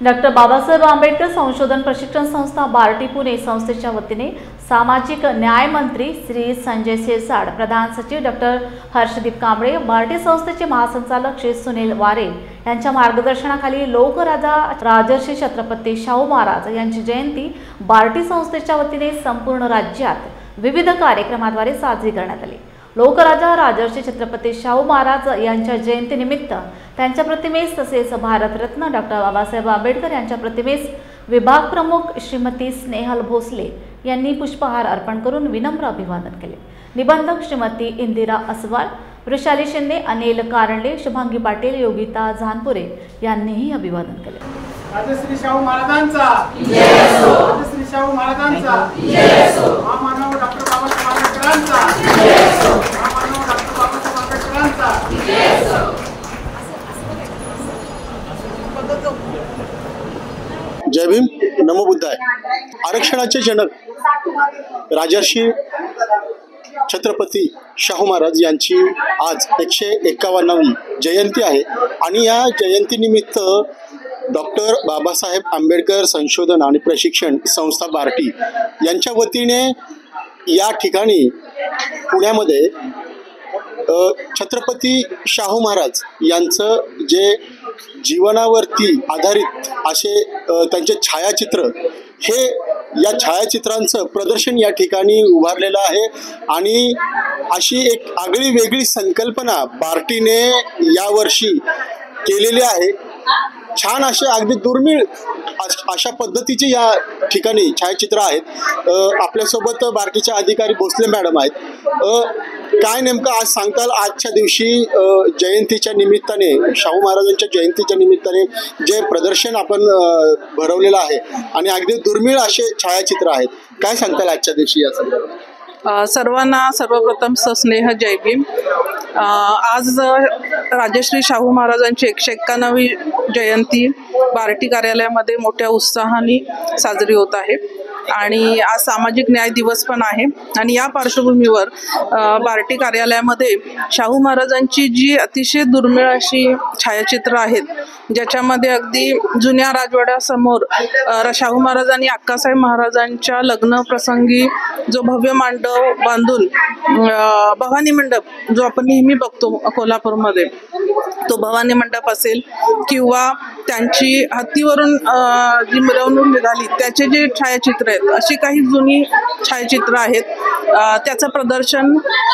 Doctor Babasaheb Ambedkar संशोधन प्रशिक्षण संस्था बार्टी पुणे संस्थेच्या वतीने सामाजिक न्याय मंत्री श्री संजय शिरसाट, प्रधान सचिव डॉक्टर हर्षदीप कांबळे, बार्टी संस्थेचे महासंचालक श्री सुनील वारे यांच्या मार्गदर्शनाखाली लोकराजा राजर्षी छत्रपती शाहू महाराज यांची जयंती बार्टी संस्थेच्या वतीने संपूर्ण राज्यात विविध कार्यक्रमाद्वारे साजरी करण्यात आली। लोकराजा राजर्षी छत्रपती शाहू महाराज यांच्या जयंतीनिमित्त त्यांच्या प्रतिमेस तसेच भारतरत्न डॉक्टर बाबासाहेब आंबेडकर यांच्या प्रतिमेस विभाग प्रमुख श्रीमती स्नेहल भोसले यांनी पुष्पहार अर्पण करून विनम्र अभिवादन केले। निबंधक श्रीमती इंदिरा अस्वाल, वृषाली शिंदे, अनिल कारंडे, शुभांगी पाटील, योगिता झानपुरे यांनीही अभिवादन केले। राजश्री शाहू महाराजांचा जय हो, राजश्री शाहू महाराजांचा जय हो, महामानव डॉक्टर बाबासाहेब आंबेडकरांचा जय हो, महामानव डॉक्टर बाबासाहेब आंबेडकरांचा जय हो। जय भीम, नमो बुद्धाय। आरक्षणाचे जनक राजर्षी छत्रपती शाहू महाराज यांची आज 151वी जयंती आहे आणि या जयंतीनिमित्त डॉक्टर बाबासाहेब आंबेडकर संशोधन आणि प्रशिक्षण संस्था बार्टी यांच्या वतीने या ठिकाणी पुण्यामध्ये छत्रपती शाहू महाराज यांचं जे जीवनावरती आधारित असे त्यांचे छायाचित्र, हे या छायाचित्रांचं प्रदर्शन या ठिकाणी उभारलेलं आहे आणि अशी एक आगळी वेगळी संकल्पना बार्टीने यावर्षी केलेली आहे। छान असे अगदी दुर्मिळ अशा पद्धतीचे या ठिकाणी छायाचित्र आहेत। आपल्यासोबत बार्टीचे अधिकारी भोसले मॅडम आहेत। काय नेमकं आज सांगताल, आजच्या दिवशी जयंतीच्या निमित्ताने, शाहू महाराजांच्या जयंतीच्या निमित्ताने जे प्रदर्शन आपण भरवलेलं आहे आणि अगदी दुर्मिळ असे छायाचित्र आहेत, काय सांगताल आजच्या दिवशी या संदर्भात? सर्वांना सर्वप्रथम सस्नेह जय भीम। आज राजश्री शाहू महाराजांची 151वी जयंती बार्टी कार्यालयामध्ये मोठ्या उत्साहाने साजरी होत आहे आणि आज सामाजिक न्याय दिवस पण आहे आणि या पार्श्वभूमीवर बार्टी कार्यालयामध्ये शाहू महाराजांची जी अतिशय दुर्मिळ अशी छायाचित्र आहेत, ज्याच्यामध्ये अगदी जुन्या राजवाड्यासमोर शाहू महाराजांनी अक्कासाहेब महाराजांच्या लग्न प्रसंगी जो भव्य मांडव बांधून भवानी मंडप जो आपण नेहमी बघतो कोल्हापूरमध्ये, तो भवानी मंडप असेल किंवा त्यांची हत्तीवरून जी मिरवणूक निघाली त्याचे जे छायाचित्र आहेत, अशी काही जुनी छायाचित्र आहेत। त्याचं प्रदर्शन,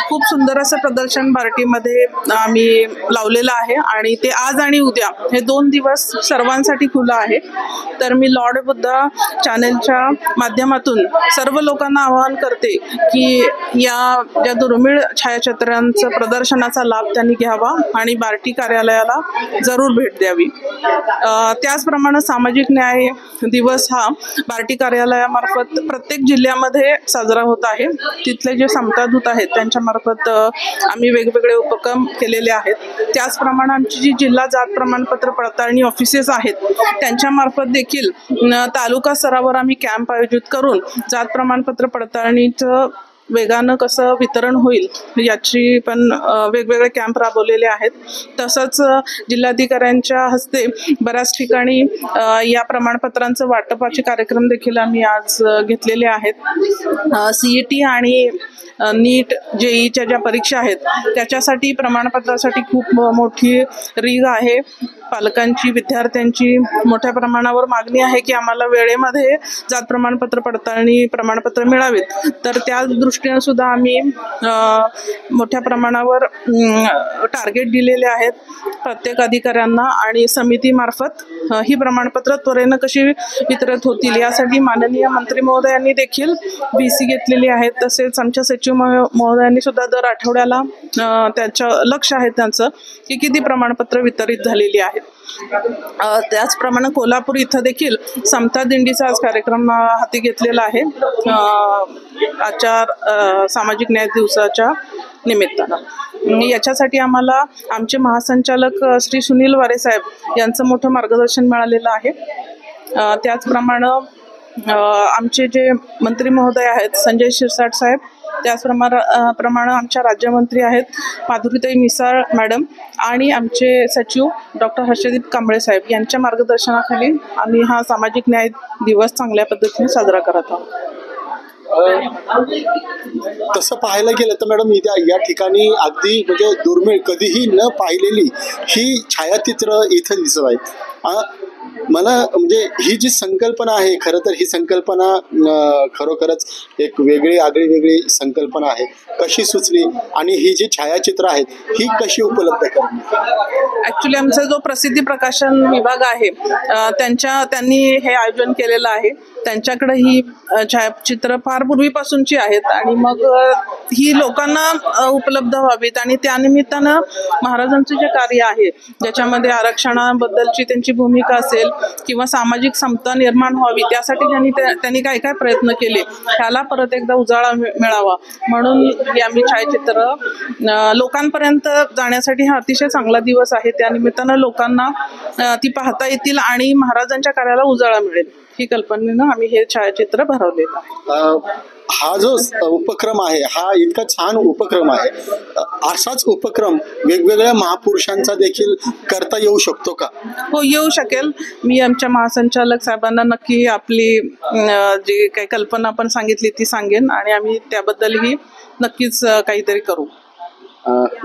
खूप सुंदर असं प्रदर्शन बार्टीमध्ये आम्ही लावलेलं आहे आणि ते आज आणि उद्या हे 2 दिवस सर्वांसाठी खुलं आहे। तर मी लॉर्ड बुद्धा चॅनलच्या माध्यमातून सर्व लोकांना आवाहन करते की या ज्या दुर्मिळ छायाचित्रांचं प्रदर्शनाचा लाभ त्यांनी घ्यावा आणि बार्टी कार्यालयाला जरूर भेट द्यावी। त्याचप्रमाणे सामाजिक न्याय दिवस हा बार्टी कार्यालयामार्फत प्रत्येक जिल्ह्यामध्ये साजरा होत आहे। तिथले जे समतादूत आहेत त्यांच्यामार्फत आम्ही वेगवेगळे उपक्रम केलेले आहेत। त्याचप्रमाणे आमची जी जिल्हा जात प्रमाणपत्र पडताळणी ऑफिसेस आहेत त्यांच्यामार्फत देखील तालुका स्तरावर आम्ही कॅम्प आयोजित करून जात प्रमाणपत्र पडताळणीचं वेगानं कसं वितरण होईल याची पण वेगवेगळे कॅम्प राबवलेले आहेत। तसंच जिल्हाधिकाऱ्यांच्या हस्ते बऱ्याच ठिकाणी या प्रमाणपत्रांचं वाटपाचे कार्यक्रम देखील आम्ही आज घेतलेले आहेत। CET आणि नीट JEEच्या ज्या परीक्षा आहेत त्याच्यासाठी प्रमाणपत्रासाठी खूप मोठी रीग आहे। पालकांची, विद्यार्थ्यांची मोठ्या प्रमाणावर मागणी आहे की आम्हाला वेळेमध्ये जात प्रमाणपत्र पडताळणी प्रमाणपत्र मिळावेत। तर त्या दृष्टीने सुद्धा आम्ही मोठ्या प्रमाणावर टार्गेट दिलेले आहेत प्रत्येक अधिकाऱ्यांना आणि समितीमार्फत ही प्रमाणपत्र त्वरेनं कशी वितरित होतील यासाठी माननीय मंत्री महोदयांनी देखील BC घेतलेली आहेत। तसेच आमच्या सचिव महोदयांनी सुद्धा दर आठवड्याला त्यांचं लक्ष आहे त्यांचं की किती प्रमाणपत्र वितरित झालेली आहेत। त्याचप्रमाणे कोल्हापूर इथं देखील समता दिंडीचा आज कार्यक्रम हाती घेतलेला आहे आजच्या सामाजिक न्याय दिवसाच्या निमित्तानं। याच्यासाठी आम्हाला आमचे महासंचालक श्री सुनील वारे साहेब यांचं मोठं मार्गदर्शन मिळालेलं आहे। त्याचप्रमाणे आमचे जे मंत्री महोदय आहेत संजय शिरसाट साहेब, त्याचप्रमाणे आमच्या राज्यमंत्री आहेत माधुरीताई मिसाळ मॅडम आणि आमचे सचिव डॉक्टर हर्षदीप कांबळे साहेब यांच्या मार्गदर्शनाखाली आम्ही हा सामाजिक न्याय दिवस चांगल्या पद्धतीने साजरा करत आहोत. तसं पाहायला गेलं तर मॅडम या ठिकाणी अगदी म्हणजे दुर्मिळ कधीही न पाहिलेली ही छायाचित्र इथं दिसत आहेत. मला म्हणजे ही जी संकल्पना आहे खरं तर ही संकल्पना खरोखरच एक आगळी संकल्पना आहे. कशी सुचली आणि ही जी छायाचित्र आहेत ही कशी उपलब्ध करणे? ॲक्च्युली आमचा जो प्रसिद्धी प्रकाशन विभाग आहे त्यांनी हे आयोजन केलेलं आहे. त्यांच्याकडे ही छायाचित्र फार पूर्वीपासूनची आहेत आणि मग ही लोकांना उपलब्ध व्हावीत आणि त्यानिमित्तानं महाराजांचं जे कार्य आहे ज्याच्यामध्ये आरक्षणाबद्दलची त्यांची भूमिका असेल किंवा सामाजिक समता निर्माण व्हावी त्यासाठी त्यांनी काय काय प्रयत्न केले ह्याला परत एकदा उजाळा मिळावा म्हणून ही आम्ही छायाचित्र लोकांपर्यंत जाण्यासाठी हा अतिशय चांगला दिवस आहे. त्यानिमित्तानं लोकांना ती पाहता येतील आणि महाराजांच्या कार्याला उजाळा मिळेल ही कल्पनेनं आम्ही हे छायाचित्र भरवलेलं आहे. हा जो उपक्रम आहे हा इतका छान उपक्रम आहे. असाच उपक्रम वेगवेगळ्या महापुरुषांचा देखील करता येऊ शकतो का? हो, येऊ शकेल. मी आमच्या महासंचालक साहेबांना नक्की आपली जी काही कल्पना आपण सांगितली ती सांगेन आणि आम्ही त्याबद्दलही नक्कीच काहीतरी करू.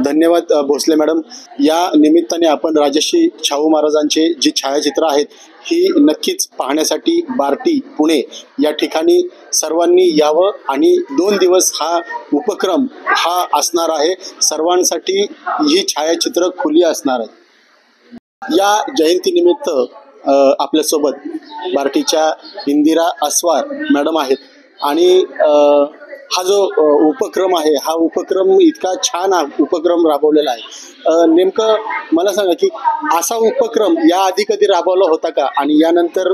धन्यवाद भोसले मॅडम. या निमित्ताने आपण राजर्षी शाहू महाराजांचे जी छायाचित्र आहेत ही नक्कीच पाहण्यासाठी बार्टी पुणे या ठिकाणी सर्वांनी यावं आणि 2 दिवस हा उपक्रम हा असणार आहे. सर्वांसाठी ही छायाचित्र खुली असणार आहे. या जयंतीनिमित्त आपल्यासोबत बार्टीच्या इंदिरा अस्वार मॅडम आहेत आणि हा जो उपक्रम आहे हा उपक्रम इतका छान उपक्रम राबवलेला आहे. नेमकं मला सांगा की असा उपक्रम याआधी कधी राबवला होता का आणि यानंतर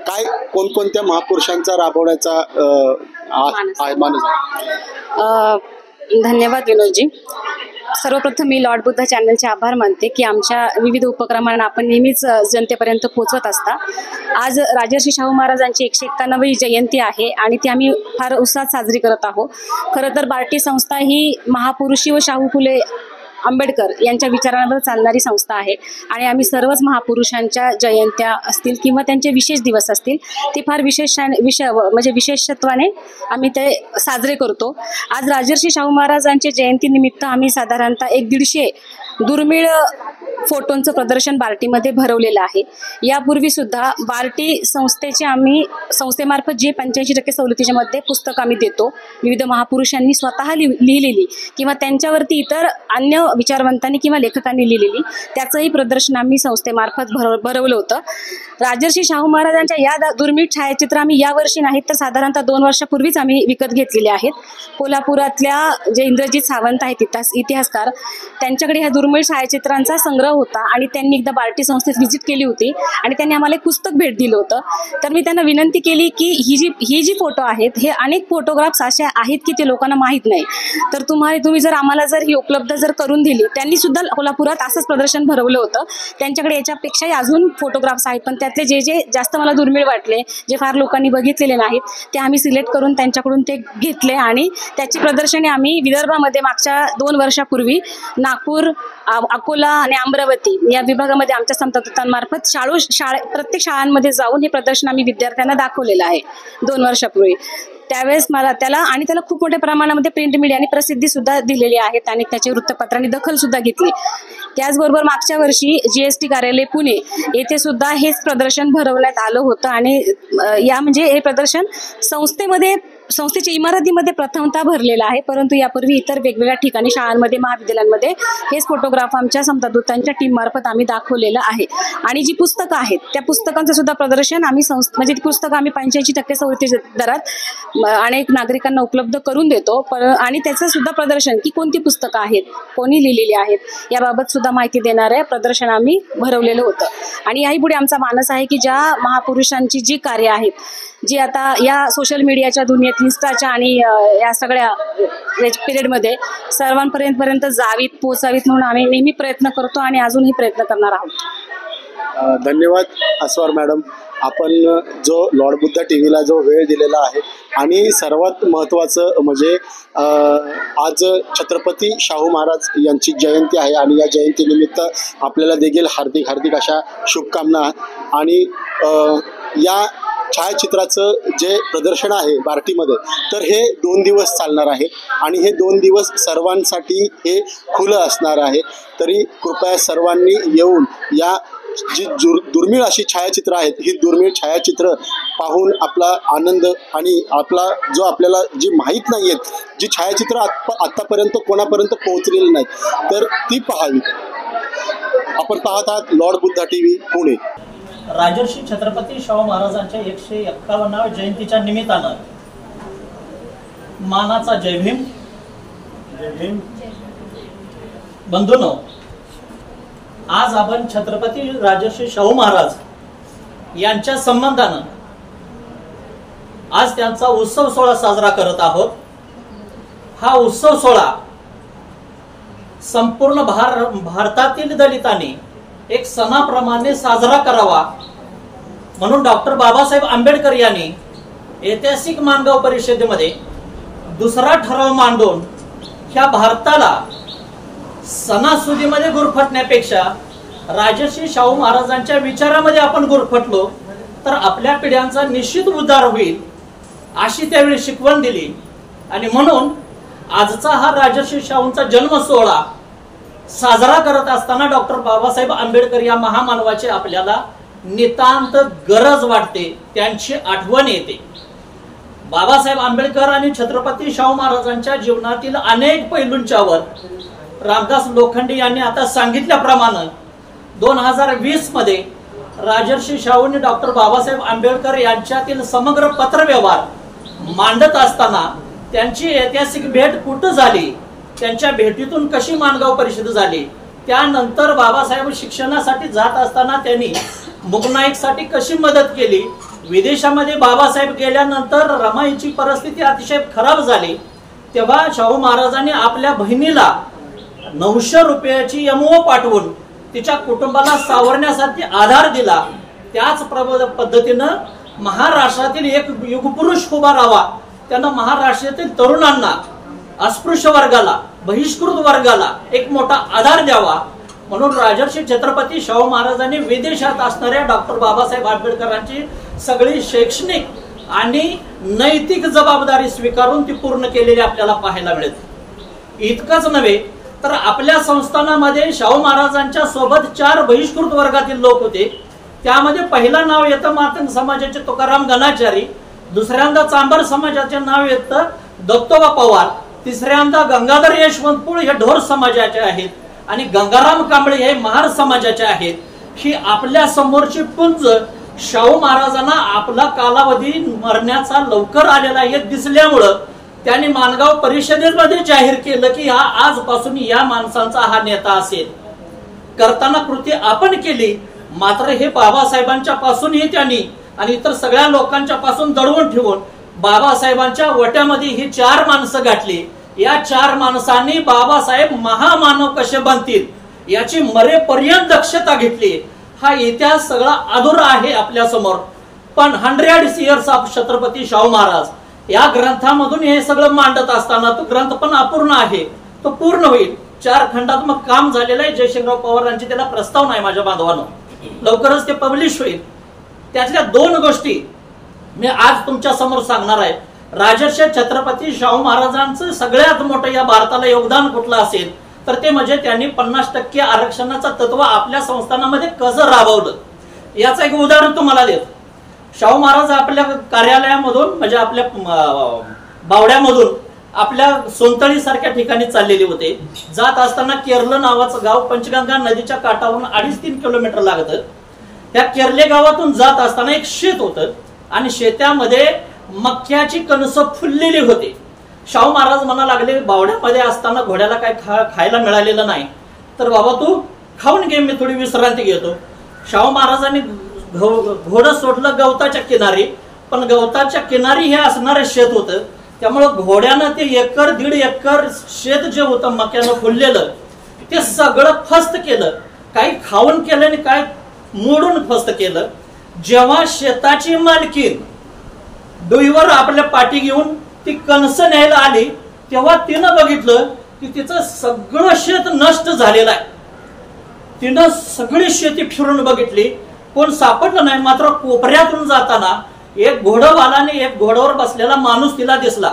काय कोणकोणत्या महापुरुषांचा राबवण्याचा मानस आहे? धन्यवाद विनोदजी. सर्वप्रथम मी लॉर्ड बुद्धा चॅनलचे आभार मानते की आमच्या विविध उपक्रमांना आपण नेहमीच जनतेपर्यंत पोहोचवत असता. आज राजर्षी शाहू महाराजांची 191वी जयंती आहे आणि ती आम्ही फार उत्साहात साजरी करत आहोत. खरं तर बार्टी संस्था ही महापुरुषी व शाहू फुले आंबेडकर यांच्या विचारांवर चालणारी संस्था आहे आणि आम्ही सर्वच महापुरुषांच्या जयंत्या असतील किंवा त्यांचे विशेष दिवस असतील ते फार विशेषत्वाने आम्ही ते साजरे करतो. आज राजर्षी शाहू महाराजांच्या जयंतीनिमित्त आम्ही साधारणतः 150 दुर्मिळ फोटोंचं प्रदर्शन बार्टीमध्ये भरवलेलं आहे. यापूर्वी सुद्धा बार्टी संस्थेमार्फत जे 85% सवलतीच्या मध्ये पुस्तक आम्ही देतो विविध महापुरुषांनी स्वतः लिहिलेली किंवा त्यांच्यावरती इतर अन्य विचारवंतांनी किंवा लेखकांनी लिहिलेली त्याचंही प्रदर्शन आम्ही संस्थेमार्फत भरवलं होतं. राजर्षी शाहू महाराजांच्या या दुर्मिळ छायाचित्र आम्ही यावर्षी नाहीत तर साधारणतः 2 वर्षापूर्वीच आम्ही विकत घेतलेले आहेत. कोल्हापुरातल्या जे इंद्रजित सावंत आहेत इतिहासकार त्यांच्याकडे ह्या दुर्मिळ छायाचित्रांचा संग्रह होता आणि त्यांनी एकदा बार्टी संस्थेत व्हिजिट केली होती आणि त्यांनी आम्हाला एक पुस्तक भेट दिलं होतं. तर मी त्यांना विनंती केली की ही जी फोटो आहेत हे अनेक फोटोग्राफ्स असे आहेत की ते लोकांना माहीत नाही तर तुम्ही जर आम्हाला ही उपलब्ध करून दिली. त्यांनी सुद्धा कोल्हापुरात असंच प्रदर्शन भरवलं होतं. त्यांच्याकडे याच्यापेक्षाही अजून फोटोग्राफ्स आहेत पण त्यातले जे जास्त मला दुर्मिळ वाटले जे फार लोकांनी बघितलेले नाहीत ते आम्ही सिलेक्ट करून त्यांच्याकडून ते घेतले आणि त्याची प्रदर्शने आम्ही विदर्भामध्ये मागच्या 2 वर्षापूर्वी नागपूर, अकोला आणि अमरावती या विभागामध्ये आमच्या संतदूतांमार्फत प्रत्येक शाळांमध्ये जाऊन हे प्रदर्शन आम्ही विद्यार्थ्यांना दाखवलेलं आहे 2 वर्षापूर्वी. त्यावेळेस त्याला खूप मोठ्या प्रमाणामध्ये प्रिंट मीडियाने प्रसिद्धी सुद्धा दिलेली आहेत आणि त्याच्या वृत्तपत्रांनी दखल सुद्धा घेतली. त्याचबरोबर मागच्या वर्षी GST कार्यालय पुणे येथे सुद्धा हेच प्रदर्शन भरवण्यात आलं होतं आणि हे प्रदर्शन संस्थेच्या इमारतीमध्ये प्रथमतः भरलेलं आहे परंतु यापूर्वी इतर वेगवेगळ्या ठिकाणी शाळांमध्ये महाविद्यालयांमध्ये हेच फोटोग्राफ आमच्या समतादूतांच्या टीममार्फत आम्ही दाखवलेलं आहे. आणि जी पुस्तकं आहेत त्या पुस्तकांचं सुद्धा प्रदर्शन आम्ही ती पुस्तकं आम्ही 85% सवलतीच्या दरात अनेक नागरिकांना उपलब्ध करून देतो आणि त्याचं सुद्धा प्रदर्शन की कोणती पुस्तकं आहेत कोणी लिहिलेली आहेत याबाबत सुद्धा माहिती देणारं प्रदर्शन आम्ही भरवलेलं होतं. आणि याही पुढे आमचा मानस आहे की ज्या महापुरुषांची जी कार्य आहेत जी आता या सोशल मीडियाच्या दुनियेत इन्स्टाच्या आणि या सगळ्या पिरियडमध्ये सर्वांपर्यंत पोहोचावीत म्हणून आम्ही नेहमी प्रयत्न करतो आणि अजूनही प्रयत्न करणार आहोत. धन्यवाद अस्वार मॅडम, आपण जो लॉर्ड बुद्धा TV ला जो वेळ दिलेला आहे आणि सर्वात महत्त्वाचं म्हणजे आज छत्रपती शाहू महाराज यांची जयंती आहे आणि या जयंतीनिमित्त आपल्याला देखील हार्दिक हार्दिक अशा शुभकामना। आणि या छायाचित्राचं जे प्रदर्शन आहे बार्टीमध्ये तर हे 2 दिवस चालणार आहे आणि हे 2 दिवस सर्वांसाठी हे खुलं असणार आहे। तरी कृपया सर्वांनी येऊन या जी दुर्मिळ अशी छायाचित्र आहेत ही दुर्मिळ छायाचित्र पाहून आपला आनंद आणि आपला जो आपल्याला जी माहीत नाही आहेत जी छायाचित्र आत्तापर्यंत कोणापर्यंत पोहोचलेली नाही तर ती पाहावी। आपण पाहत आहात लॉर्ड बुद्धा TV पुणे। राजर्षी छत्रपती शाहू महाराजांच्या 151व्या जयंतीच्या निमित्तानं मानाचा जय भीम। जय भीम बंधूंनो, आज आपण छत्रपती राजर्षी शाहू महाराज यांच्या संबंधानं आज त्यांचा उत्सव सोहळा साजरा करत आहोत। हा उत्सव सोहळा संपूर्ण भारतातील दलितांनी एक सणाप्रमाणे साजरा करावा म्हणून डॉक्टर बाबासाहेब आंबेडकर यांनी ऐतिहासिक माणगाव परिषदेमध्ये दुसरा ठराव मांडून ह्या भारताला सणासुदीमध्ये गुरफटण्यापेक्षा राजर्षी शाहू महाराजांच्या विचारामध्ये आपण गुरफटलो तर आपल्या पिढ्यांचा निश्चित उद्धार होईल अशी त्यावेळी शिकवण दिली। आणि म्हणून आजचा हा राजर्षी शाहूंचा जन्म सोहळा साजरा करत असताना डॉक्टर बाबासाहेब आंबेडकर या महामानवाची आपल्याला नितांत गरज वाटते, त्यांची आठवण येते। बाबासाहेब आंबेडकर आणि छत्रपती शाहू महाराजांच्या जीवनातील अनेक पैलूंच्यावर रामदास लोखंडे यांनी आता सांगितल्याप्रमाणे 2020 मध्ये राजर्षी शाहूंनी डॉक्टर बाबासाहेब आंबेडकर यांच्यातील समग्र पत्रव्यवहार मांडत असताना त्यांची ऐतिहासिक भेट कुठं झाली, त्यांच्या भेटीतून कशी माणगाव परिषद झाली, त्यानंतर बाबासाहेब शिक्षणासाठी जात असताना त्यांनी मुगनाईकसाठी कशी मदत केली, विदेशामध्ये बाबासाहेब गेल्यानंतर रमाईची परिस्थिती अतिशय खराब झाली तेव्हा शाहू महाराजांनी आपल्या बहिणीला 900 रुपयाची MO पाठवून तिच्या कुटुंबाला सावरण्यासाठी आधार दिला। त्याच पद्धतीनं महाराष्ट्रातील एक युगपुरुष उभा राहावा, त्यांना महाराष्ट्रातील तरुणांना, अस्पृश्य वर्गाला, बहिष्कृत वर्गाला एक मोठा आधार द्यावा म्हणून राजर्षी छत्रपती शाहू महाराजांनी विदेशात असणाऱ्या डॉक्टर बाबासाहेब आंबेडकरांची सगळी शैक्षणिक आणि नैतिक जबाबदारी स्वीकारून ती पूर्ण केलेली आपल्याला पाहायला मिळते। इतकंच नव्हे तर आपल्या संस्थानामध्ये शाहू महाराजांच्या सोबत 4 बहिष्कृत वर्गातील लोक होते। त्यामध्ये पहिलं नाव येतं मातंग समाजाचे तुकाराम गणाचारी, दुसऱ्यांदा चांबर समाजाचे नाव येतं दत्तोबा पवार, तिसऱ्यांदा गंगाधर यशवंतपूळ हे ढोर समाजाचे आहेत आणि गंगाराम कांबळे हे महार समाजाचे आहेत। ही आपल्या समोरची पुंज शाहू महाराजांना आपला कालावधी मरण्याचा लवकर आलेला हे दिसल्यामुळं त्यांनी माणगाव परिषदेमध्ये जाहीर केलं की हा आजपासून या माणसांचा हा नेता असेल। करताना कृती आपण केली, मात्र हे बाबासाहेबांच्या पासूनही त्यांनी आणि इतर सगळ्या लोकांच्या पासून दडवून ठेवून बाबासाहेबांच्या वट्यामध्ये ही 4 माणसं गाठली। या 4 माणसांनी बाबासाहेब महामानव कसे बनतील याची मरेपर्यंत दक्षता घेतली। हा इतिहास सगळा अधुरा आहे आपल्या समोर, पण 100 इयर्स ऑफ छत्रपती शाहू महाराज या ग्रंथामधून हे सगळं मांडत असताना तो ग्रंथ पण अपूर्ण आहे, तो पूर्ण होईल। 4 खंडात्मक काम झालेलं आहे। जयसिंगराव पवारांची त्याला प्रस्ताव नाही माझ्या बांधवांनो, लवकरच ते पब्लिश होईल। त्यातल्या 2 गोष्टी मी आज तुमच्या समोर सांगणार आहे। राजर्षी छत्रपती शाहू महाराजांचं सगळ्यात मोठं या भारताला योगदान कुठलं असेल तर ते म्हणजे त्यांनी 50% आरक्षणाचं तत्व आपल्या संस्थानामध्ये कसं राबवलं याचं एक उदाहरण तुम्हाला देतो। शाहू महाराज आपल्या कार्यालयामधून म्हणजे आपल्या बावड्यामधून आपल्या सोनतळी सारख्या ठिकाणी चाललेले होते। जात असताना केरळ नावाचं गाव पंचगंगा नदीच्या काठावरून 2.5-3 किलोमीटर लागतं। त्या केरले गावातून जात असताना एक शेत होतं आणि शेतामध्ये मक्याची कणसं फुललेली होती। शाहू महाराज म्हणा लागले, बावड्यामध्ये असताना घोड्याला काय खायला मिळालेलं नाही तर बाबा तू खाऊन घे, मी थोडी विश्रांती घेतो। शाहू महाराजांनी घोडं सोडलं गवताच्या किनारी, पण गवताच्या किनारी हे असणारं शेत होतं त्यामुळे घोड्यानं ते 1-1.5 एकर शेत जे होतं मक्यानं फुललेलं ते सगळं फस्त केलं, काही खाऊन केलं आणि काय मोडून फस्त केलं. जेव्हा शेताची मालकीन डोईवर आपल्या पाठी घेऊन ती कणस न्यायला आली तेव्हा तिनं बघितलं की तिचं सगळं शेत नष्ट झालेलं आहे. तिनं सगळी शेती फिरून बघितली, कोण सापडलं नाही. मात्र कोपऱ्यातून जाताना एक घोडवालाने एक घोड्यावर बसलेला माणूस तिला दिसला.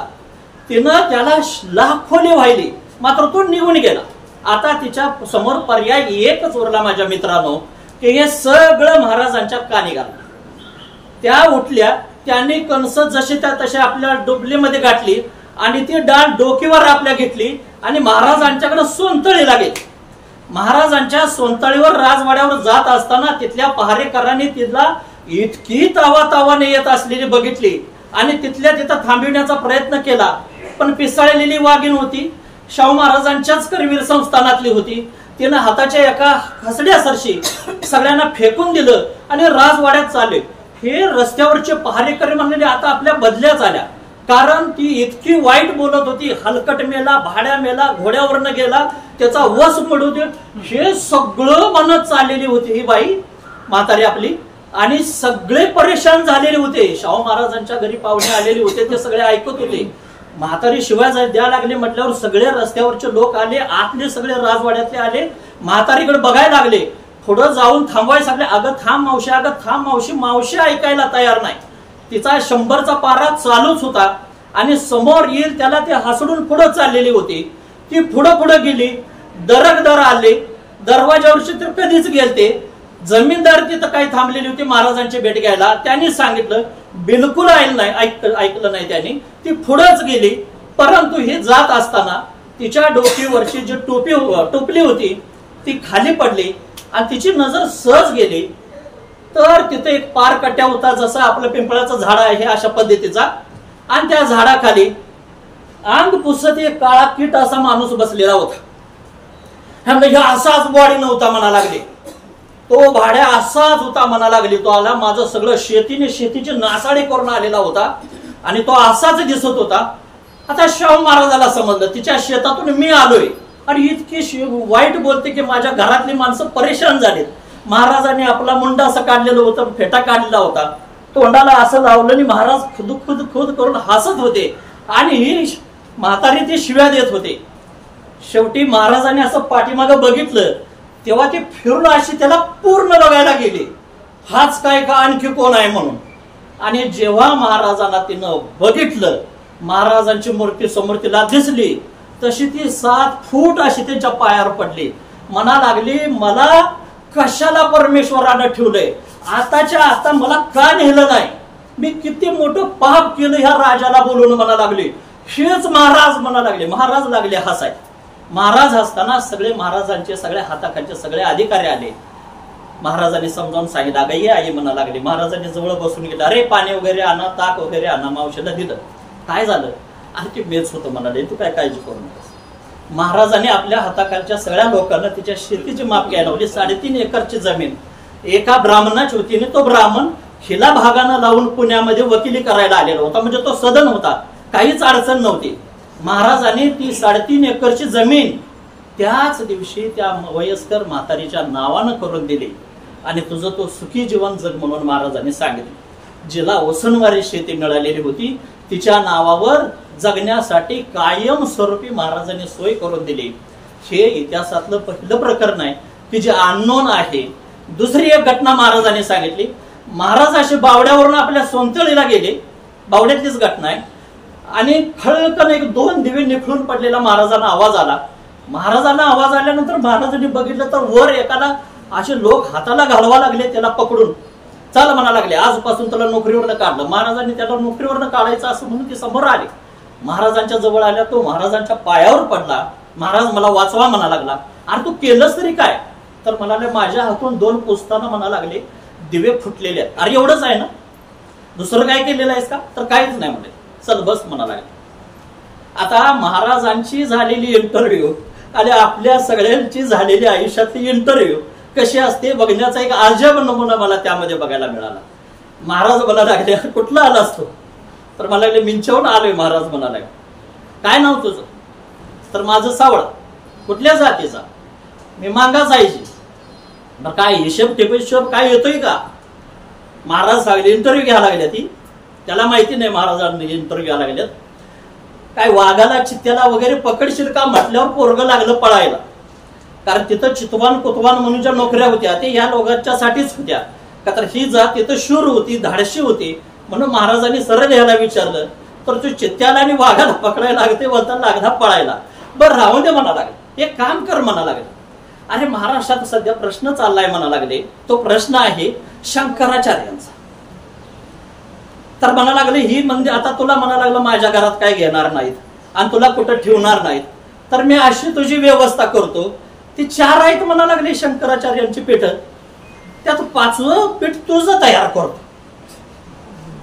तिनं त्याला लाखोली वाहिली, मात्र तो निघून गेला. आता तिच्या समोर पर्याय एकच उरला माझ्या मित्रांनो, की हे सगळं महाराजांच्या कानी घालणं. त्या उठल्या, त्यांनी कणस जसे त्या तसे आपल्या डुबलीमध्ये गाठली आणि ती डाळ डोकीवर आपल्या घेतली आणि महाराजांच्याकडे सोनतळीला गेली. महाराजांच्या सोनतळीवर राजवाड्यावर जात असताना तिथल्या पहारेकरांनी तिला इतकी तावातावाने येत असलेली बघितली आणि तिथल्या तिथं थांबविण्याचा प्रयत्न केला. पण पिसाळलेली वाघीण होती, शाहू महाराजांच्याच करवीर संस्थानातली होती. तिनं हाताच्या एका हसड्यासरशी सगळ्यांना फेकून दिलं आणि राजवाड्यात चालले. हे रस्त्यावरचे पहारेकरी म्हणलेले आता आपल्या बदल्याच आल्या, कारण ती इतकी वाईट बोलत होती. हलकट मेला, भाड्या मेला, घोड्यावरनं गेला, त्याचा वस पडू दे, हे सगळं म्हणत चाललेली होती ही बाई म्हातारी आपली. आणि सगळे परेशान झालेले होते. शाहू महाराजांच्या घरी पाहुणे आलेले होते, ते सगळे ऐकत होते. म्हातारी शिवाय द्या लागले म्हटल्यावर सगळे रस्त्यावरचे लोक आले, आतले सगळे राजवाड्यातले आले, म्हातारीकडे बघायला लागले. पुढं जाऊन थांबवाय सगळे, अगं थांब मावशी, अगं थांब मावशी. मावशी ऐकायला तयार नाही. तिचा 100चा पारा चालूच होता आणि समोर येईल त्याला ते हसडून पुढे चाललेली होती. ती पुढे पुढे गेली, दर आले, दरवाजावरची तर कधीच गेलते. जमीनदार तिथं काही थांबलेली होती महाराजांची भेट घ्यायला. त्यांनी सांगितलं, बिलकुल ऐकलं नाही त्यांनी. ती पुढेच गेली, परंतु ही जात असताना तिच्या डोकीवरची जी टोपली होती ती खाली पडली आणि तिची नजर सहज गेली. तर तिथे एक पार कट्या होता, जसं आपलं पिंपळाचं झाड आहे अशा पद्धतीचा, आणि त्या झाडाखाली अंग पुसत एक काळा कीट असा माणूस बसलेला होता. असाच बॉडी नव्हता म्हणा लागले, तो भाड्या असाच होता म्हणा लागली. तो आला, माझं सगळं शेतीची नासाडी करून आलेला होता आणि तो असाच दिसत होता. आता शाहू महाराजाला समजलं तिच्या शेतातून मी आलोय आणि इतकी वाईट बोलते की माझ्या घरातली माणसं परेशान झालीत. महाराजांनी आपला मुंडा असं काढलेलं होतं, फेटा काढलेला होता, तोंडाला असं लावलं आणि महाराज खुद करून हसत होते आणि ही म्हातारी ती शिव्या देत होते. शेवटी महाराजांनी असं पाठीमागं बघितलं तेव्हा ती फिरून अशी त्याला पूर्ण बघायला गेली, हाच काय का आणखी कोण आहे म्हणून. आणि जेव्हा महाराजांना तिनं बघितलं, महाराजांची मूर्ती समोर तिला दिसली, तशी ती 7 फूट अशी त्यांच्या पायावर पडली. म्हणा लागली, मला कशाला परमेश्वरानं ठेवलंय, आताच्या आता मला का नेलं नाही, मी किती मोठं पाप केलं ह्या राजाला बोलून म्हणा लागली. हेच महाराज म्हणा लागले. महाराज लागले हसाय. महाराज हसताना सगळे महाराजांचे सगळ्या हाताखालचे सगळे अधिकारी आले. महाराजांनी समजावून सांगितलं, अगं ये आई म्हणा लागले. महाराजांनी जवळ बसून गेलं, अरे पाणी वगैरे आणा, ताक वगैरे आणा. मावशीला दिलं. काय झालं? अरे ते मेच होतं म्हणाले, तू काय काळजी करू नकोस. महाराजांनी आपल्या हाताखालच्या सगळ्या लोकांना तिच्या शेतीची माप घ्यायला लावली. 3.5 एकरची जमीन एका ब्राह्मणाची होती. तो ब्राह्मण हिला भागानं लावून पुण्यामध्ये वकिली करायला आलेला होता, म्हणजे तो सदन होता, काहीच अडचण नव्हती. महाराजांनी ती 3.5 एकरची जमीन त्याच दिवशी त्या वयस्कर म्हातारीच्या नावानं करून दिली आणि तुझं तो सुखी जीवन जग म्हणून महाराजांनी सांगितलं. जिला ओसनवारी शेती मिळालेली होती तिच्या नावावर जगण्यासाठी कायम स्वरूपी महाराजांनी सोय करून दिली. हे इतिहासातलं पहिलं प्रकरण आहे की जे अननोन आहे. दुसरी एक घटना महाराजांनी सांगितली. महाराज असे बावड्यावरून आपल्या सोनतळीला गेले, बावड्यातलीच घटना आहे, आणि खळकन 1-2 दिवे निखळून पडलेला महाराजांना आवाज आला. महाराजांना आवाज आल्यानंतर महाराजांनी बघितलं तर वर एकाला असे लोक हाताला घालवा लागले, त्याला पकडून चल म्हणा लागले, आजपासून त्याला नोकरीवरनं काढलं. महाराजांनी त्याला नोकरीवरनं काढायचं असं म्हणून ते समोर आले. महाराजांच्या जवळ आल्या, तो महाराजांच्या पायावर पडला. महाराज मला वाचवा म्हणा लागला. अरे तू केलंस तरी काय? तर म्हणाले, माझ्या हातून 2 पुसताना म्हणा लागले दिवे फुटलेले आहेत. अरे एवढंच आहे ना, दुसरं काय केलेलं आहेस का? तर काहीच नाही म्हणे. चल बस म्हणा लागले. आता महाराजांची झालेली इंटरव्ह्यू आणि आपल्या सगळ्यांची झालेली आयुष्यातली इंटरव्ह्यू कशी असते बघण्याचा एक अजब नमुना मला त्यामध्ये बघायला मिळाला. महाराज मला लागले, कुठला आलास तू? तर मला लागले, मिंचवून आलोय. महाराज म्हणाले, काय नाव तुझं? तर माझं सावळ. कुठल्या जातीचा? मी मांगा जायची. बरं काय हिशोब टेपेशोब काय येतोय का? महाराज सांगले इंटरव्ह्यू घ्यायला लागल्या ती, त्याला माहिती नाही महाराजांनी इंटरव्ह्यू घ्यायला लागल्यात. काय वाघाला चित्त्याला वगैरे पकडशील का म्हटल्यावर पोरगं लागलं पळायला. कारण तिथं चितवान कुतवान म्हणून ज्या नोकऱ्या होत्या ते या लोकांच्यासाठीच होत्या. का तर ही जात तिथं शूर होती, धाडशी होती. म्हणून महाराजांनी सरळ याला विचारलं तर तू चित्त्याला आणि वाघाला पकडायला लागते वरता लागला पळायला. बरं राहू दे म्हणा लागले, एक काम कर म्हणा लागले. अरे महाराष्ट्रात सध्या प्रश्न चाललाय म्हणा लागले, तो प्रश्न आहे शंकराचार्यांचा. तर म्हणा लागले ही म्हणजे आता तुला म्हणा लागलं माझ्या घरात काय घेणार नाहीत आणि तुला कुठं ठेवणार नाहीत, तर मी अशी तुझी व्यवस्था करतो. ती 4 आहेत म्हणा लागले शंकराचार्यांची पीठ, त्यात 5वं पीठ तुझं तयार करतो.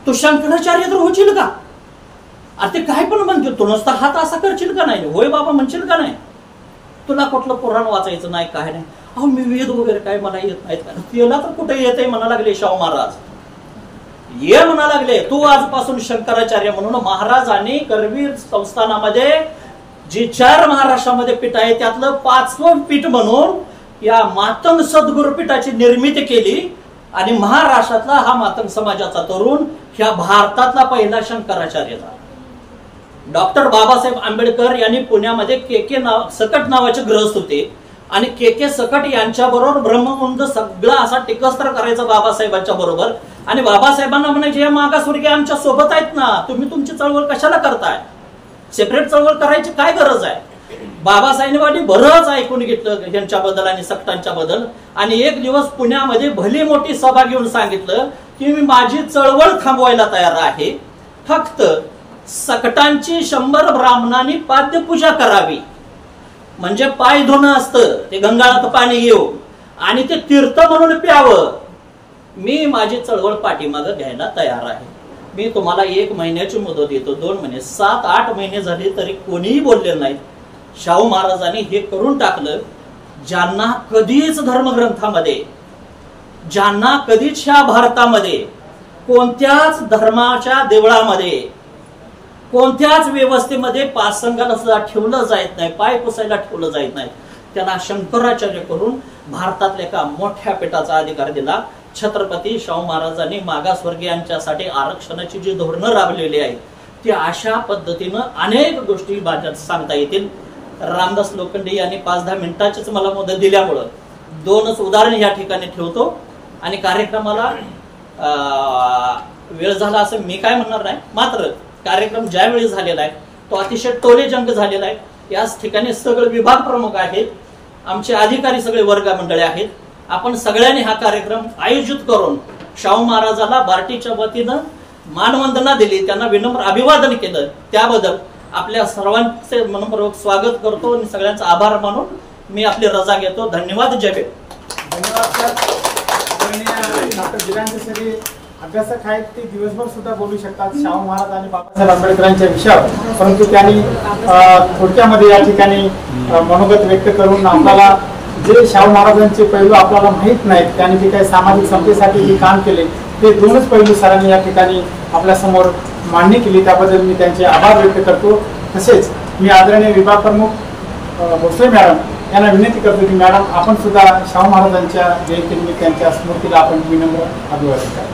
तू शंकराचार्य तर होशील का? अरे ते काय पण म्हणते, तू नुसता हात असा करशील का नाही? होय बाबा म्हणशील का नाही? तुला कुठलं पुराण वाचायचं नाही काय नाही? अहो मी वेद वगैरे काय मला येत नाहीत का? त्याला तर कुठे येत आहे म्हणा लागले शाहू महाराज. ये म्हणा लागले तू आजपासून शंकराचार्य म्हणून. महाराजांनी करवीर संस्थानामध्ये जी 4 महाराष्ट्रामध्ये पीठ आहे त्यातलं 5वं पीठ म्हणून या मातंग सद्गुरू पीठाची निर्मिती केली. आणि महाराष्ट्रातला हा मातंग समाजाचा तरुण ह्या भारतातला पहिला शंकराचार्य झाला. डॉक्टर बाबासाहेब आंबेडकर यांनी पुण्यामध्ये के सकट नावाचे ग्रहस्थ होते आणि के सकट यांच्या बरोबर ब्रह्मकुंड सगळा असा टिकस्तर करायचा बाबासाहेबांच्या बरोबर. आणि बाबासाहेबांना म्हणायचे या मागासवर्गीय आमच्या सोबत आहेत ना, तुम्ही तुमची चळवळ कशाला करताय? सेपरेट चळवळ करायची काय गरज आहे? बाबासाहेबांनी बरंच ऐकून घेतलं यांच्याबद्दल आणि सकटांच्या बद्दल. आणि एक दिवस पुण्यामध्ये भली मोठी सभा घेऊन सांगितलं की मी माझी चळवळ थांबवायला तयार आहे, फक्त सकटांची 100 ब्राह्मणांनी पाद्यपूजा करावी. म्हणजे पाय धुणं असतं, ते गंगाळात पाणी घेऊन आणि ते तीर्थ म्हणून प्यावं. मी माझी चळवळ पाठीमागं घ्यायला तयार आहे. मी तुम्हाला 1 महिन्याची मुदत देतो, 2 महिने, 7-8 महिने झाले तरी कोणीही बोलले नाही. शाहू महाराजांनी हे करून टाकलं. ज्यांना कधीच धर्मग्रंथामध्ये, ज्यांना कधीच ह्या भारतामध्ये कोणत्याच धर्माच्या देवळामध्ये, कोणत्याच व्यवस्थेमध्ये पासंगाला सुद्धा ठेवलं जात नाही, पाय पुसायला ठेवलं जात नाही, त्यांना शंकराचार्य करून भारतातल्या एका मोठ्या पीठाचा अधिकार दिला. छत्रपती शाहू महाराजांनी मागासवर्गीयांच्यासाठी आरक्षणाची जी धोरणं राबवलेली आहेत ती अशा पद्धतीनं अनेक गोष्टी माझ्यात सांगता येतील. रामदास लोखंडे यांनी 5-10 मिनिटाचीच मला मुदत दिल्यामुळं 2च उदाहरण या ठिकाणी ठेवतो आणि कार्यक्रमाला वेळ झाला असं मी काय म्हणणार नाही. मात्र कार्यक्रम ज्यावेळी झालेला आहे तो अतिशय टोलेजंग झालेला आहे. याच ठिकाणी सगळे विभाग प्रमुख आहेत, आमचे अधिकारी सगळे वर्ग मंडळे आहेत. आपण सगळ्यांनी हा कार्यक्रम आयोजित करून शाहू महाराजाला बार्टीच्या वतीनं मानवंदना दिली, त्यांना विनम्र अभिवादन केलं. त्याबद्दल आपल्या सर्वांचे मनपूर्वक स्वागत करतो आणि सगळ्यांचा आभार मानून मी आपली रजा घेतो. धन्यवाद. जय भीम. धन्यवाद सर. डॉक्टर जिलांचे सगळे अभ्यासक आहेत, ते दिवसभर सुद्धा बोलू शकतात शाहू महाराज आणि बाबासाहेब आंबेडकरांच्या विषयावर, परंतु त्यांनी थोडक्यामध्ये या ठिकाणी मनोगत व्यक्त करून आपल्याला जे शाहू महाराजांचे पैलू आपल्याला माहीत नाहीत, त्यांनी जे काही सामाजिक समतेसाठी जे काम केले ते 2च पैलू सरांनी या ठिकाणी आपल्या समोर मांडणी केली, त्याबद्दल मी त्यांचे आभार व्यक्त करतो. तसेच मी आदरणीय विभाग प्रमुख भोसले मॅडम यांना विनंती करतो की मॅडम आपण सुद्धा शाहू महाराजांच्या जयंतीनिमित्त त्यांच्या स्मृतीला आपण विनम्र अभिवादन करा.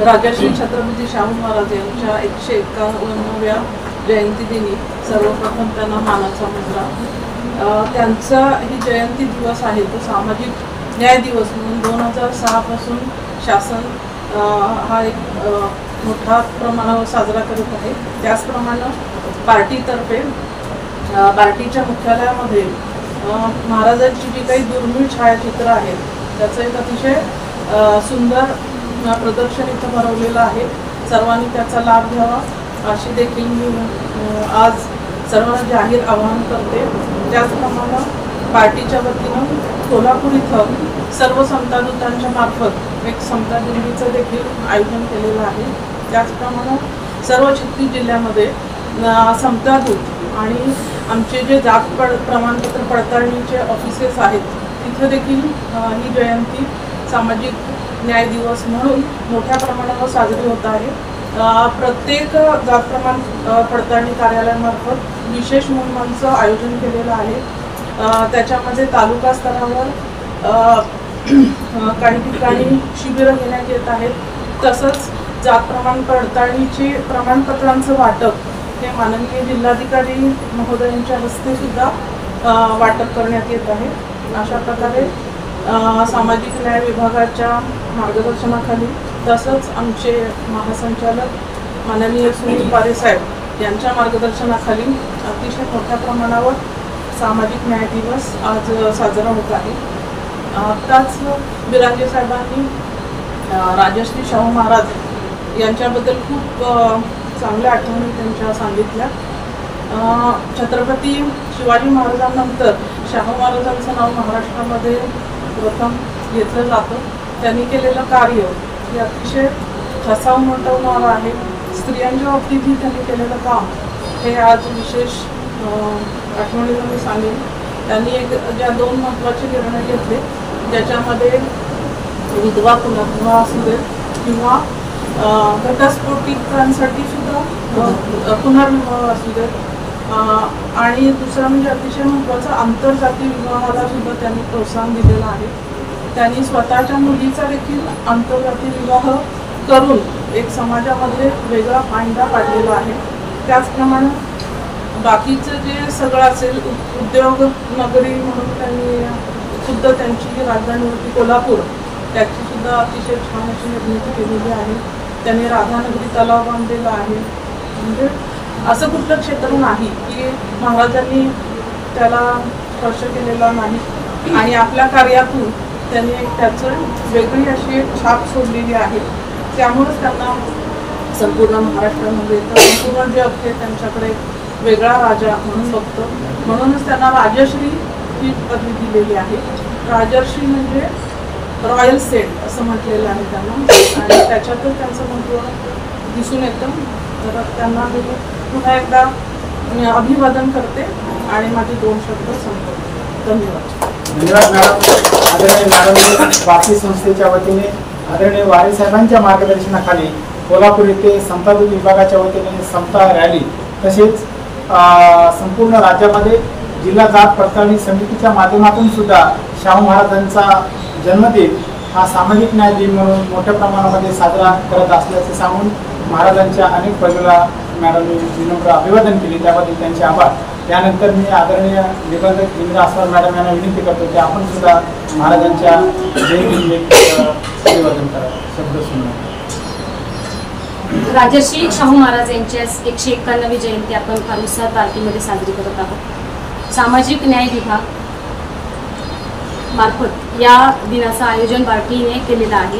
राजश्री छत्रपती शाहू महाराज यांच्या 151व्या जयंती दिनी सर्वप्रथम त्यांना मानाचा मुजरा. त्यांचा ही जयंती दिवस आहे तो सामाजिक न्याय दिवस म्हणून 2006 पासून शासन हा एक मोठ्या प्रमाणावर साजरा करत आहे. त्याचप्रमाणे पार्टीतर्फे पार्टीच्या मुख्यालयामध्ये महाराजांची जी काही दुर्मिळ छायाचित्र आहेत त्याचं एक अतिशय सुंदर प्रदर्शन इथं भरवलेलं आहे. सर्वांनी त्याचा लाभ घ्यावा अशी देखील मी आज सर्वांना जाहीर आवाहन करते. त्याचप्रमाणे पार्टीच्या वतीनं कोल्हापूर इथं सर्व समतादूतांच्या मार्फत एक समता दिंडीचं देखील आयोजन केलेलं आहे. त्याचप्रमाणे सर्व 36 जिल्ह्यामध्ये समतादूत आणि आमचे जे जात प्रमाणपत्र पडताळणीचे ऑफिसेस आहेत तिथं देखील ही जयंती सामाजिक न्याय दिवस म्हणून मोठ्या प्रमाणावर साजरी होत आहे. प्रत्येक जात प्रमाण पडताळणी कार्यालयामार्फत विशेष मोहिमांचं आयोजन केलेलं आहे. त्याच्यामध्ये तालुका स्तरावर काही ठिकाणी शिबिरं घेण्यात येत आहेत. तसंच जात प्रमाण पडताळणीचे प्रमाणपत्रांचं वाटप हे माननीय जिल्हाधिकारी महोदयांच्या हस्ते सुद्धा वाटप करण्यात येत आहे. अशा प्रकारे सामाजिक न्याय विभागाच्या मार्गदर्शनाखाली तसंच आमचे महासंचालक माननीय सुनील पारे साहेब यांच्या मार्गदर्शनाखाली अतिशय मोठ्या प्रमाणावर सामाजिक न्याय दिवस आज साजरा होत आहे. आत्ताच बिरांजे साहेबांनी राजश्री शाहू महाराज यांच्याबद्दल खूप चांगल्या आठवणी त्यांच्या सांगितल्या. छत्रपती शिवाजी महाराजांनंतर शाहू महाराजांचं नाव महाराष्ट्रामध्ये प्रथम घेतलं जातं. त्यांनी केलेलं कार्य हे अतिशय ठसावून उमटवणारं आहे. स्त्रियांच्या बाबतीतही त्यांनी केलेलं काम हे आज विशेष आठवणीला मी सांगेन. त्यांनी ज्या 2 महत्त्वाचे निर्णय घेतले ज्याच्यामध्ये विधवा पुनर्विवाह असू दे किंवा घटस्फोटितांसाठी सुद्धा पुनर्विवाह असू दे आणि दुसरा म्हणजे अतिशय महत्त्वाचा आंतरजातीय विवाहाला सुद्धा त्यांनी प्रोत्साहन दिलेलं आहे. त्यांनी स्वतःच्या मुलीचा देखील आंतरजातीय विवाह करून एक समाजामध्ये वेगळा फायदा काढलेला आहे. त्याचप्रमाणे बाकीचं जे सगळं असेल उद्योग नगरी म्हणून त्यांनी सुद्धा त्यांची राजधानी होती कोल्हापूर त्याची सुद्धा अतिशय छान अशी निर्मिती केलेली आहे. त्यांनी राधानगरी तलाव बांधलेला आहे. म्हणजे असं कुठलं क्षेत्र नाही की महाराजांनी त्याला स्पर्श केलेला नाही आणि आपल्या कार्यातून त्यांनी त्याचं वेगळी अशी एक छाप सोडलेली आहे. त्यामुळेच त्यांना संपूर्ण महाराष्ट्रामध्ये संपूर्ण जग हे त्यांच्याकडे वेगळा राजा म्हणून बघतो. म्हणूनच त्यांना राजश्री ही पदवी दिलेली आहे. राजर्षी म्हणजे रॉयल सेंट असं म्हटलेलं आहे त्यांना आणि त्याच्यातच त्यांचं महत्त्व दिसून येतं. तर त्यांना मी पुन्हा एकदा अभिवादन करते आणि माझे 2 शब्द संपवते. धन्यवाद. धन्यवाद मॅडम. आदरणीय मॅडम वासी संस्थेच्या वतीने आदरणीय वारे साहेबांच्या मार्गदर्शनाखाली कोल्हापूर येथे समता दूत विभागाच्या वतीने समता रॅली तसेच संपूर्ण राज्यामध्ये जिल्हा जात पडताळणी समितीच्या माध्यमातून सुद्धा शाहू महाराजांचा जन्मदिन हा सामाजिक न्याय दिन म्हणून मोठ्या प्रमाणामध्ये साजरा करत असल्याचे सांगून महाराजांच्या अनेक पैलूला मॅडमने विनम्र अभिवादन केले त्याबद्दल त्यांचे आभार. त्यानंतर मी आदरणीय निबंधक इंदिरा आसवाल मॅडम यांना विनंती करतो की आपण सुद्धा महाराजांच्या जयंतीला अभिवादन करा. शब्द सुना. राजर्षी शाहू महाराज यांची 151वी जयंती आपण फार उत्साहात बार्टीमध्ये साजरी करत आहोत. सामाजिक न्याय विभाग मार्फत या दिनाचं आयोजन बार्टीने केलेलं आहे.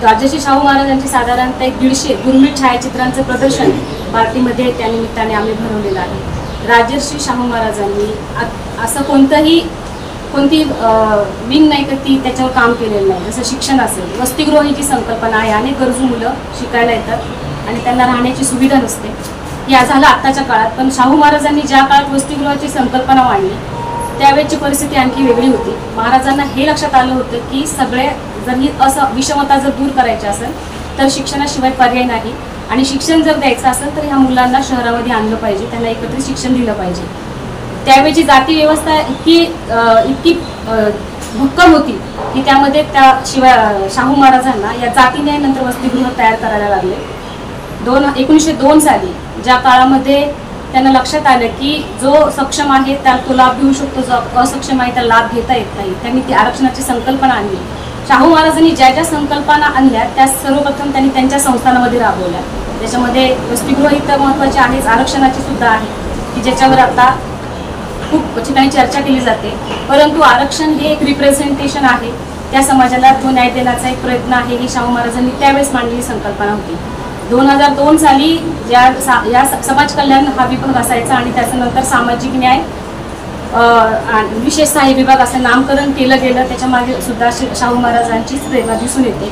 राजर्षी शाहू महाराजांची साधारणतः 150 दुर्मिळ छायाचित्रांचं प्रदर्शन बार्टीमध्ये त्यानिमित्ताने आम्ही भरवलेलं आहे. राजर्षी शाहू महाराजांनी असं कोणती विंग नाही का ती त्याच्यावर काम केलेलं नाही. जसं शिक्षण असेल, वसतिगृह ही जी संकल्पना आहे, अनेक गरजू मुलं शिकायला येतात आणि त्यांना राहण्याची सुविधा नसते. या झालं आत्ताच्या काळात. पण शाहू महाराजांनी ज्या काळात वसतिगृहाची संकल्पना मांडली त्यावेळेची परिस्थिती आणखी वेगळी होती. महाराजांना हे लक्षात आलं होतं की सगळे जर ही विषमता जर दूर करायची असेल तर शिक्षणाशिवाय पर्याय नाही आणि शिक्षण जर द्यायचं असेल तर ह्या मुलांना शहरामध्ये आणलं पाहिजे, त्यांना एकत्रित शिक्षण दिलं पाहिजे. त्यावेळची जाती व्यवस्था इतकी भक्कम होती की त्यामध्ये शिवाय शाहू महाराजांना या जातीने नंतर वसतिगृह तयार करायला लागले. 1902 साली ज्या काळामध्ये त्यांना लक्षात आलं की जो सक्षम आहे त्याला तो लाभ घेऊ शकतो, जो असक्षम आहे त्याला लाभ घेता येत नाही, त्यांनी ती आरक्षणाची संकल्पना आणली. शाहू महाराजांनी ज्या ज्या संकल्पना आणल्या त्या सर्वप्रथम त्यांनी त्यांच्या संस्थानामध्ये राबवल्या. त्याच्यामध्ये वसतिगृह इथं महत्त्वाचे आहेच, आरक्षणाची सुद्धा आहे की ज्याच्यावर आता खूप ठिकाणी चर्चा केली जाते. परंतु आरक्षण हे एक रिप्रेझेंटेशन आहे, त्या समाजाला तो न्याय देण्याचा एक प्रयत्न आहे. ही शाहू महाराजांनी त्यावेळेस मांडलेली संकल्पना होती. 2002 साली या समाज कल्याण हा विभाग असायचा आणि त्याच्यानंतर सामाजिक न्याय विशेष सहाय्य विभाग असं नामकरण केलं गेलं. त्याच्यामागे सुद्धा शाहू महाराजांचीच प्रेरणा दिसून येते.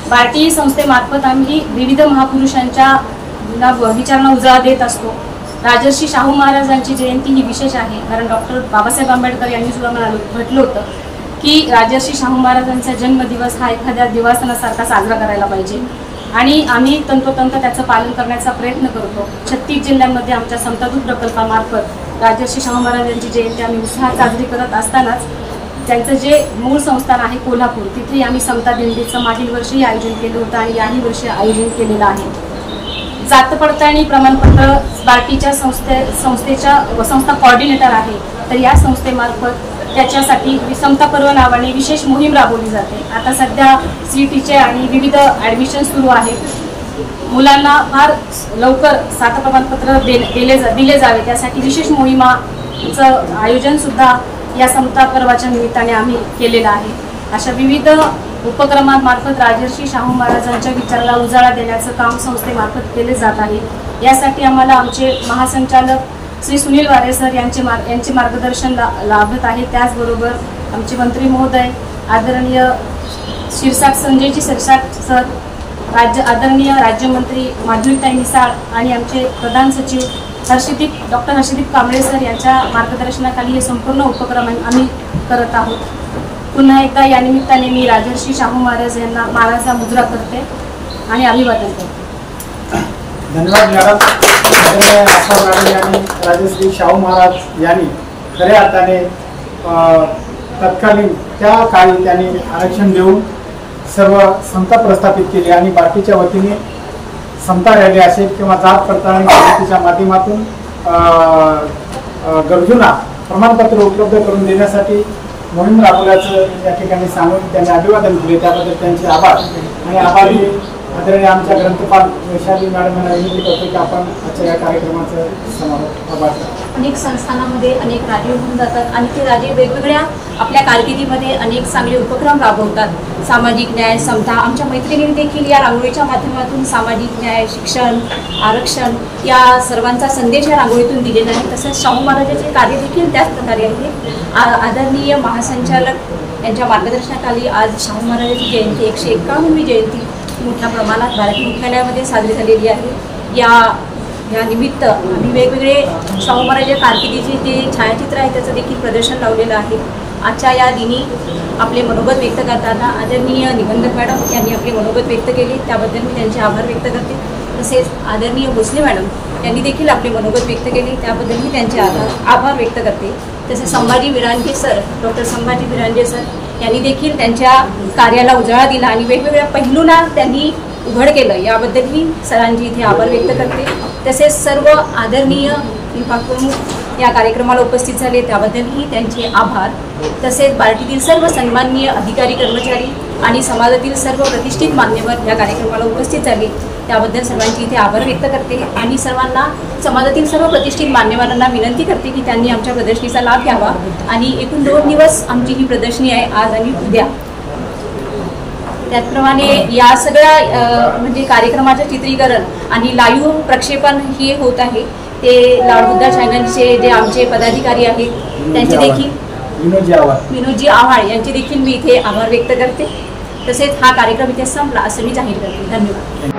बार्टी संस्थेमार्फत आम्ही विविध महापुरुषांच्या विचारांना उजाळा देत असतो. राजर्षी शाहू महाराजांची जयंती ही विशेष आहे कारण डॉक्टर बाबासाहेब आंबेडकर यांनी सुद्धा म्हटलं होतं की राजर्षी शाहू महाराजांचा जन्मदिवस हा एखाद्या दिवसासारखा साजरा करायला पाहिजे आणि आम्ही तंतोतंत त्याचं पालन करण्याचा प्रयत्न करतो. 36 जिल्ह्यांमध्ये आमच्या समता दूत प्रकल्पामार्फत राजर्षी शाहू महाराज यांची जयंती आम्ही उत्साहात साजरी करत असतानाच त्यांचं जे मूळ संस्थान आहे कोल्हापूर, तिथे आम्ही समता दिंडीचं मागील वर्षी आयोजन केलं होतं आणि याही वर्षी आयोजन केलेलं आहे। जात पडताळणी प्रमाणपत्र बार्टीच्या संस्थेच्या संस्था कोऑर्डिनेटर आहे, तर या संस्थेमार्फत त्याच्यासाठी समता पर्व नावाने विशेष मोहीम राबवली जाते। आता सध्या CETचे आणि विविध ॲडमिशन सुरू आहेत। मुलांना फार लवकर सात प्रमाणपत्र दिले जावे, त्यासाठी विशेष मोहिमाचं आयोजन सुद्धा या समता पर्वाच्या निमित्ताने आम्ही केलेलं आहे। अशा विविध उपक्रमांमार्फत राजर्षी शाहू महाराजांच्या विचाराला उजाळा देण्याचं काम संस्थेमार्फत केले जात आहे। यासाठी आम्हाला आमचे महासंचालक श्री सुनील वारे सर यांचे मार्गदर्शन लाभत आहे। त्याचबरोबर आमचे मंत्री महोदय आदरणीय संजयजी शिरसाट सर, आदरणीय राज्यमंत्री माधुरीताई मिसाळ आणि आमचे प्रधान सचिव डॉक्टर हर्षदीप कांबळे सर यांच्या मार्गदर्शनाखाली हे संपूर्ण उपक्रम आम्ही करत आहोत। पुन्हा एकदा या निमित्ताने मी राजर्षी शाहू महाराजांचा मुजरा करते आणि अभिवादन करते। धन्यवाद मॅडम। मॅडम यांनी राजर्षी शाहू महाराज यांनी खऱ्या अर्थाने तत्कालीन त्या काळी त्यांनी आरक्षण देऊन सर्व समता प्रस्थापित केली आणि बार्टीच्या वतीने समता रॅली असेल किंवा जात पडताळणी समितीच्या माध्यमातून गरजूंना प्रमाणपत्र उपलब्ध करून देण्यासाठी मोहीम राबवल्याचं या ठिकाणी सांगून त्यांनी अभिवादन केले, त्याबद्दल त्यांचे आभार। आणि आभारी आदरणीय आमच्या ग्रंथपाल वैशाली मॅडम यांना विनंती करतो की आपण आजच्या या कार्यक्रमाचं समारोप आभार। अनेक संस्थानामध्ये अनेक राजे होऊन जातात आणि ते राजे वेगवेगळ्या आपल्या कारकिर्दीमध्ये अनेक चांगले उपक्रम राबवतात। सामाजिक न्याय, समता, आमच्या मैत्रिणींनी देखील या रांगोळीच्या माध्यमातून सामाजिक न्याय, शिक्षण, आरक्षण या सर्वांचा संदेश या रांगोळीतून दिलेला आहे। तसंच शाहू महाराजांचे कार्य देखील त्याच प्रकारे आहे। आदरणीय महासंचालक यांच्या मार्गदर्शनाखाली आज शाहू महाराजांची जयंती 151वी जयंती मोठ्या प्रमाणात भारतीय मुख्यालयामध्ये साजरी झालेली आहे। या निमित्त आम्ही वेगवेगळे शाहू महाराजांच्या कारकिर्दीचे जे छायाचित्र आहे त्याचं देखील प्रदर्शन लावलेलं आहे। आजच्या या दिनी आपले मनोगत व्यक्त करताना आदरणीय निबंधक मॅडम यांनी आपले मनोगत व्यक्त केले, त्याबद्दल मी त्यांचे आभार व्यक्त करते। तसेच आदरणीय भोसले मॅडम यांनी देखील आपले मनोगत व्यक्त केले, त्याबद्दल मी त्यांचे आभार व्यक्त करते। तसेच Sambhaji Viranje sir, doctor Sambhaji Viranje sir यांनी देखील त्यांच्या कार्याला उजाळा दिला आणि वेगवेगळ्या पैलूंना त्यांनी उघड केलं, याबद्दलही सरांची इथे आभार व्यक्त करते। तसेच सर्व आदरणीय विभाग प्रमुख या कार्यक्रमाला उपस्थित झाले, त्याबद्दलही त्यांचे आभार। तसेच बार्टीतील सर्व सन्माननीय अधिकारी, कर्मचारी आणि समाजातील सर्व प्रतिष्ठित मान्यवर या कार्यक्रमाला उपस्थित झाले, त्याबद्दल सर्वांची इथे आभार व्यक्त करते आणि सर्वांना समाजातील सर्व प्रतिष्ठित मान्यवरांना विनंती करते की त्यांनी आमच्या प्रदर्शनीचा लाभ घ्यावा। आणि एकूण 2 दिवस आमची ही प्रदर्शनी आहे, आज आणि उद्या। त्याचप्रमाणे या सगळ्या म्हणजे कार्यक्रमाचं चित्रीकरण आणि लाईव्ह प्रक्षेपण हे होत आहे, ते लाडबुद्धा चॅनलचे जे आमचे पदाधिकारी आहेत त्यांचे देखील विनोदजी आव्हाड यांचे देखील मी इथे आभार व्यक्त करते। तसेच हा कार्यक्रम इथे संपला असं मी जाहीर करते। धन्यवाद।